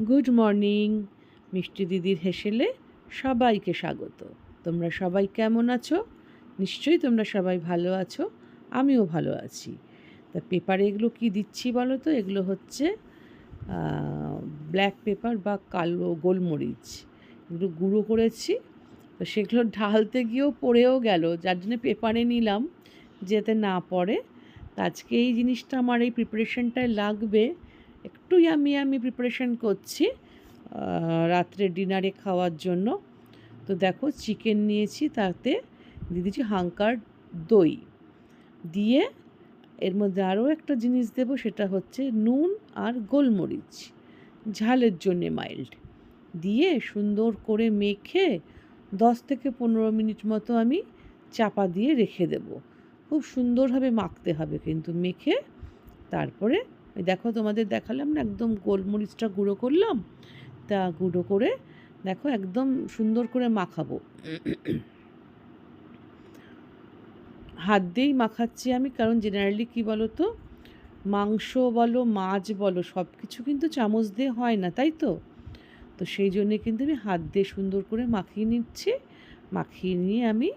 Good morning. মিষ্টি দিদির হেসেলে সবাইকে স্বাগত। তোমরা সবাই কেমন আছো? নিশ্চয়ই তোমরা সবাই ভালো আছো, আমিও ভালো আছি। তা পেপারে এগুলো কি দিচ্ছি বলো তো? এগুলো হচ্ছে ব্ল্যাক পেপার বা কালো গোলমরিচ, এগুলো গুঁড়ো করেছি। তো সেগুলো ঢালতে গিয়েও পড়েও গেল, যার জন্য পেপারে নিলাম যাতে না পড়ে। তা আজকে এই জিনিসটা আমার এই প্রিপারেশনটায় লাগবে। একটু আমি প্রিপারেশন করছি রাত্রে ডিনারে খাওয়ার জন্য। তো দেখো চিকেন নিয়েছি, তাতে দিয়ে দিচ্ছি হাঙ্কার দই দিয়ে। এর মধ্যে আরও একটা জিনিস দেবো, সেটা হচ্ছে নুন আর গোলমরিচ, ঝালের জন্যে মাইল্ড, দিয়ে সুন্দর করে মেখে 10 থেকে 15 মিনিট মতো আমি চাপা দিয়ে রেখে দেব। খুব সুন্দরভাবে মাখতে হবে কিন্তু মেখে। তারপরে দেখো তোমাদের দেখালাম না, একদম গোলমরিচটা গুঁড়ো করলাম, তা গুঁড়ো করে দেখো একদম সুন্দর করে মাখাবো। হাত দিয়েই মাখাচ্ছি আমি, কারণ জেনারেলি কী বলো তো, মাংস বলো মাছ বলো সব কিছু কিন্তু চামচ দিয়ে হয় না, তাই তো? তো সেই জন্যে কিন্তু আমি হাত দিয়ে সুন্দর করে মাখিয়ে নিচ্ছি। মাখিয়ে নিয়ে আমি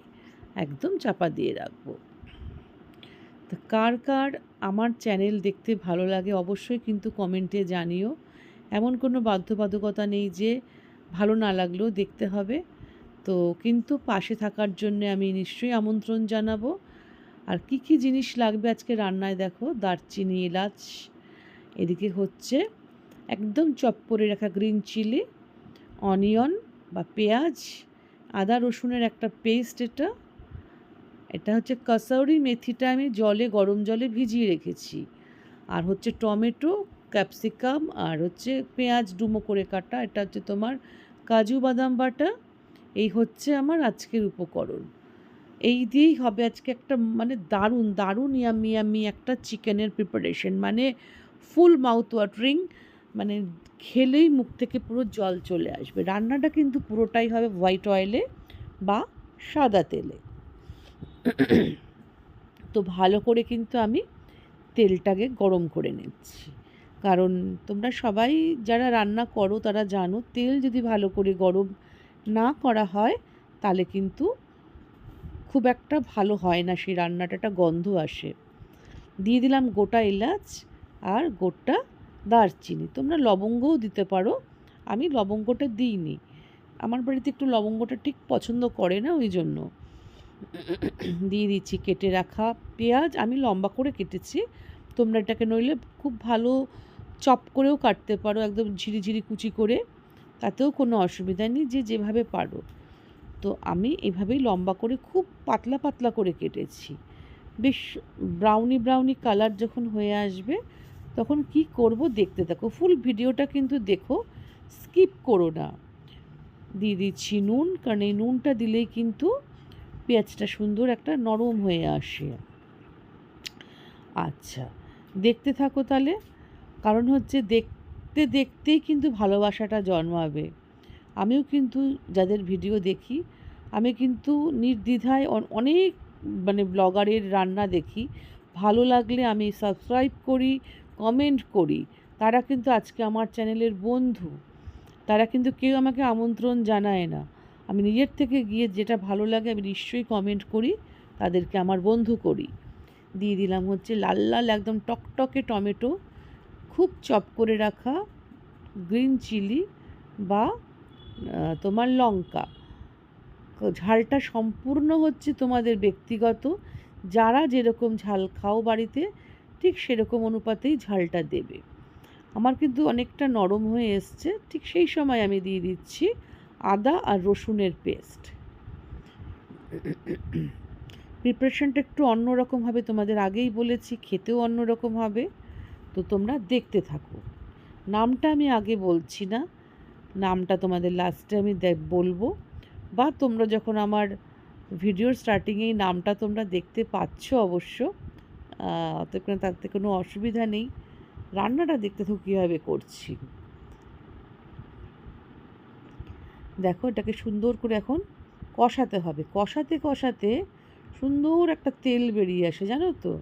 একদম চাপা দিয়ে রাখবো। তো কার কার আমার চ্যানেল দেখতে ভালো লাগে অবশ্যই কিন্তু কমেন্টে জানিও। এমন কোনো বাধ্যবাধকতা নেই যে ভালো না লাগলেও দেখতে হবে। তো কিন্তু পাশে থাকার জন্যে আমি নিশ্চয়ই আমন্ত্রণ জানাবো। আর কি কি জিনিস লাগবে আজকে রান্নায় দেখো, দারচিনি, এলাচ, এদিকে হচ্ছে একদম চপ করে রাখা গ্রিন চিলি, অনিয়ন বা পেঁয়াজ, আদা রসুনের একটা পেস্ট, এটা হচ্ছে কসৌরি মেথিটা আমি গরম জলে ভিজিয়ে রেখেছি, আর হচ্ছে টমেটো, ক্যাপসিকাম, আর হচ্ছে পেঁয়াজ ডুমো করে কাটা, এটা হচ্ছে তোমার কাজু বাদাম বাটা। এই হচ্ছে আমার আজকের উপকরণ। এই দিয়েই হবে আজকে একটা মানে দারুণ দারুণ ইয়ামি একটা চিকেনের প্রিপারেশন, মানে ফুল মাউথ ওয়াটারিং, মানে খেলেই মুখ থেকে পুরো জল চলে আসবে। রান্নাটা কিন্তু পুরোটাই হবে হোয়াইট অয়েলে বা সাদা তেলে। তো ভালো করে কিন্তু আমি তেলটাকে গরম করে নিচ্ছি, কারণ তোমরা সবাই যারা রান্না করো তারা জানো, তেল যদি ভালো করে গরম না করা হয় তাহলে কিন্তু খুব একটা ভালো হয় না, সেই রান্নাটা একটা গন্ধ আসে। দিয়ে দিলাম গোটা এলাচ আর গোটা দারচিনি, তোমরা লবঙ্গও দিতে পারো, আমি লবঙ্গটা দিইনি, আমার বাড়িতে একটু লবঙ্গটা ঠিক পছন্দ করে না, ওই জন্য। দিয়ে দিচ্ছি কেটে রাখা পেঁয়াজ, আমি লম্বা করে কেটেছি, তোমরা এটাকে নইলে খুব ভালো চপ করেও কাটতে পারো, একদম ঝিরিঝিরি কুচি করে, তাতেও কোনো অসুবিধা নেই, যে যেভাবে পারো। তো আমি এভাবেই লম্বা করে খুব পাতলা পাতলা করে কেটেছি। বেশ ব্রাউনি ব্রাউনি কালার যখন হয়ে আসবে তখন কি করব দেখতে থাকো, ফুল ভিডিওটা কিন্তু দেখো, স্কিপ করো না। দিয়ে দিচ্ছি নুন, কারণ এই নুনটা দিলেই কিন্তু পেঁয়াজটা সুন্দর একটা নরম হয়ে আসে। আচ্ছা, দেখতে থাকো তাহলে, কারণ হচ্ছে দেখতে দেখতেই কিন্তু ভালোবাসাটা জন্মাবে। আমিও কিন্তু যাদের ভিডিও দেখি, আমি কিন্তু নির্দ্বিধায় অনেক মানে ব্লগারের রান্না দেখি, ভালো লাগলে আমি সাবস্ক্রাইব করি, কমেন্ট করি। তারা কিন্তু আজকে আমার চ্যানেলের বন্ধু, তারা কিন্তু কেউ আমাকে আমন্ত্রণ জানায় না, আমি নিজের থেকে গিয়ে যেটা ভালো লাগে আমি নিশ্চয়ই কমেন্ট করি, তাদেরকে আমার বন্ধু করি। দিয়ে দিলাম হচ্ছে লাল লাল একদম টকটকে টমেটো, খুব চপ করে রাখা গ্রিন চিলি বা তোমার লঙ্কা। ঝালটা সম্পূর্ণ হচ্ছে তোমাদের ব্যক্তিগত, যারা যেরকম ঝাল খাও বাড়িতে ঠিক সেরকম অনুপাতেই ঝালটা দেবে। আমার কিন্তু অনেকটা নরম হয়ে এসছে, ঠিক সেই সময় আমি দিয়ে দিচ্ছি আদা আর রসুনের পেস্ট। প্রিপারেশনটা একটু অন্যরকম হবে, তোমাদের আগেই বলেছি, খেতেও অন্যরকম হবে। তো তোমরা দেখতে থাকো। নামটা আমি আগে বলছি না, নামটা তোমাদের লাস্টে আমি বলবো, বা তোমরা যখন আমার ভিডিওর স্টার্টিংয়েই নামটা তোমরা দেখতে পাচ্ছ অবশ্য, তাতে কোনো অসুবিধা নেই। রান্নাটা দেখতে থাকো কীভাবে করছি। দেখো এটাকে সুন্দর করে এখন কষাতে হবে, কষাতে কষাতে সুন্দর একটা তেল বেরিয়ে আসে, জানো তো।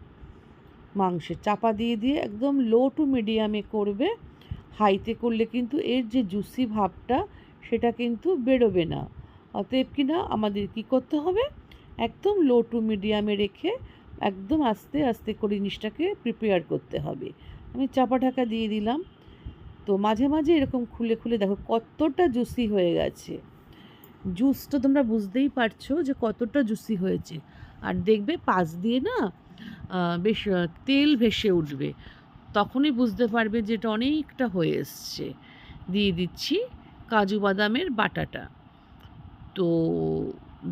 মাংসে চাপা দিয়ে দিয়ে একদম লো টু মিডিয়ামে করবে, হাইতে করলে কিন্তু এর যে জুসি ভাবটা সেটা কিন্তু বেরোবে না। অতএব কিনা আমাদের কি করতে হবে, একদম লো টু মিডিয়ামে রেখে একদম আস্তে আস্তে করে জিনিসটাকে প্রিপেয়ার করতে হবে। আমি চাপা ঢাকা দিয়ে দিলাম। তো মাঝে মাঝে এরকম খুলে খুলে দেখো কতটা জুসি হয়ে গেছে। জুসটা তোমরা বুঝতেই পারছো যে কতটা জুসি হয়েছে। আর দেখবে পাশ দিয়ে না বেশ তেল ভেসে উঠবে, তখনই বুঝতে পারবে যে এটা অনেকটা হয়ে এসছে। দিয়ে দিচ্ছি কাজু বাদামের বাটাটা। তো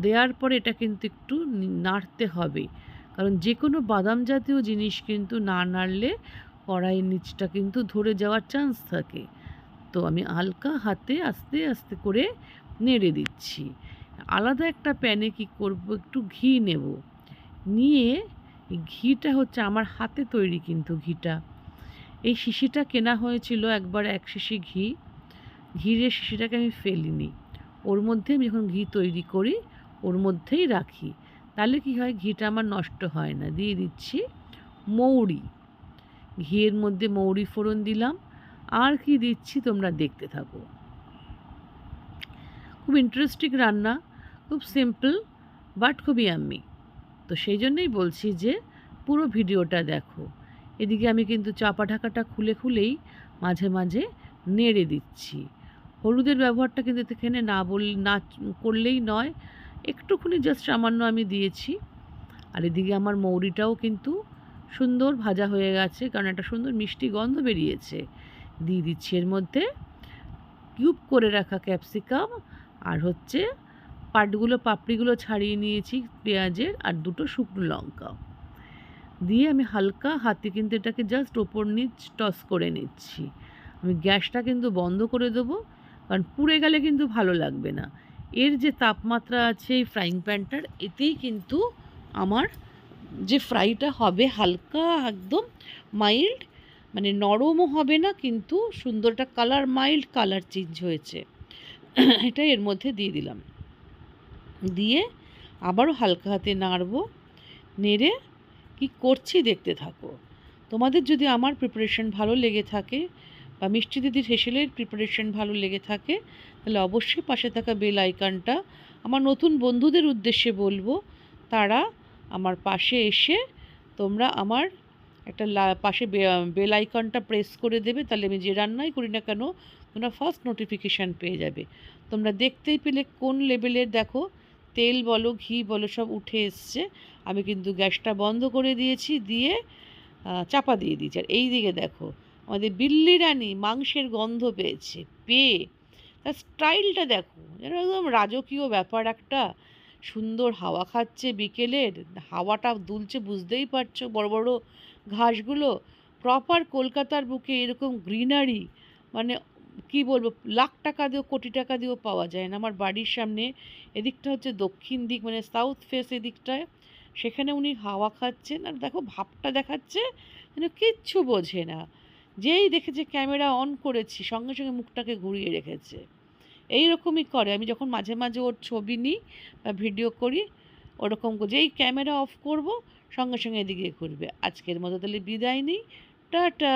দেওয়ার পরে এটা কিন্তু একটু নাড়তে হবে, কারণ যে কোনো বাদাম জাতীয় জিনিস কিন্তু না নাড়লে কড়াইয়ের নিচটা কিন্তু ধরে যাওয়ার চান্স থাকে। তো আমি হালকা হাতে আস্তে আস্তে করে নেড়ে দিচ্ছি। আলাদা একটা প্যানে কি করব, একটু ঘি নেব, নিয়ে ঘিটা হচ্ছে আমার হাতে তৈরি, কিন্তু ঘিটা এই শিশিটা কেনা হয়েছিল একবার, এক শিশি ঘি। ঘিরের শিশিটাকে আমি ফেলিনি, ওর মধ্যে আমি যখন ঘি তৈরি করি ওর মধ্যেই রাখি, তাহলে কি হয় ঘিটা আমার নষ্ট হয় না। দিয়ে দিচ্ছি মৌরি, ঘিয়ের মধ্যে মৌরি ফোড়ন দিলাম। আর কি দিচ্ছি তোমরা দেখতে থাকো। খুব ইন্টারেস্টিং রান্না, খুব সিম্পল বাট খুব ইয়াম্মি। তো সেই জন্যই বলছি যে পুরো ভিডিওটা দেখো। এদিকে আমি কিন্তু চাপা ঢাকাটা খুলে খুলেই মাঝে মাঝে নেড়ে দিচ্ছি। হলুদের ব্যবহারটা কিন্তু এখানে না করলেই নয়, একটুখানি জাস্ট সামান্য আমি দিয়েছি। আর এদিকে আমার মৌরিটাও কিন্তু সুন্দর ভাজা হয়ে গেছে, কারণ একটা সুন্দর মিষ্টি গন্ধ বেরিয়েছে। দিয়ে দিচ্ছি এর মধ্যে কিউব করে রাখা ক্যাপসিকাম, আর হচ্ছে পাপড়িগুলো ছাড়িয়ে নিয়েছি পেঁয়াজের, আর দুটো শুকনো লঙ্কা দিয়ে আমি হালকা হাতে কিন্তু এটাকে জাস্ট ওপর নিচ টস করে নিচ্ছি। আমি গ্যাসটা কিন্তু বন্ধ করে দেবো, কারণ পুড়ে গেলে কিন্তু ভালো লাগবে না। এর যে তাপমাত্রা আছে এই ফ্রাইং প্যানটার, এতেই কিন্তু আমার যে ফ্রাইটা হবে হালকা একদম মাইল্ড, মানে নরমও হবে না, কিন্তু সুন্দর একটা কালার, মাইল্ড কালার চেঞ্জ হয়েছে। এটা এর মধ্যে দিয়ে দিলাম, দিয়ে আবারও হালকা হাতে নাড়বো। নেড়ে কি করছি দেখতে থাকো। তোমাদের যদি আমার প্রিপারেশন ভালো লেগে থাকে বা মিষ্টি দিদির হেসেলের প্রিপারেশন ভালো লেগে থাকে, তাহলে অবশ্যই পাশে থাকা বেল আইকনটা আমার নতুন বন্ধুদের উদ্দেশ্যে বলবো, তারা আমার পাশে এসে তোমরা আমার একটা পাশে বেল আইকনটা প্রেস করে দেবে, তাহলে আমি যে রান্নাই করি না কেন তোমরা ফার্স্ট নোটিফিকেশান পেয়ে যাবে। তোমরা দেখতেই পেলে কোন লেভেলের দেখো তেল বলো ঘি বলো সব উঠে এসছে। আমি কিন্তু গ্যাসটা বন্ধ করে দিয়েছি, দিয়ে চাপা দিয়ে দিয়েছি। আর এই দিকে দেখো আমাদের বিল্লি রানী মাংসের গন্ধ পেয়েছে, পেয়ে তার স্টাইলটা দেখো, যেন একদম রাজকীয় ব্যাপার একটা। সুন্দর হাওয়া খাচ্ছে, বিকেলের হাওয়াটা দুলছে, বুঝতেই পারছো বড় বড় ঘাসগুলো। প্রপার কলকাতার বুকে এরকম গ্রিনারি মানে কি বলবো, লাখ টাকা দিয়েও কোটি টাকা দিয়েও পাওয়া যায় না। আমার বাড়ির সামনে এদিকটা হচ্ছে দক্ষিণ দিক, মানে সাউথ ফেস এদিকটায়, সেখানে উনি হাওয়া খাচ্ছেন আর দেখো ভাবটা দেখাচ্ছে যেন কিচ্ছু বোঝে না। যেই দেখেছে ক্যামেরা অন করেছি সঙ্গে সঙ্গে মুখটাকে ঘুরিয়ে রেখেছে। এই রকমই করে, আমি যখন মাঝে মাঝে ওর ছবি নিই বা ভিডিও করি ওরকম যেই ক্যামেরা অফ করব সঙ্গে সঙ্গে এদিকে ঘুরবে। আজকের মতো তাহলে বিদায় নিই, টাটা।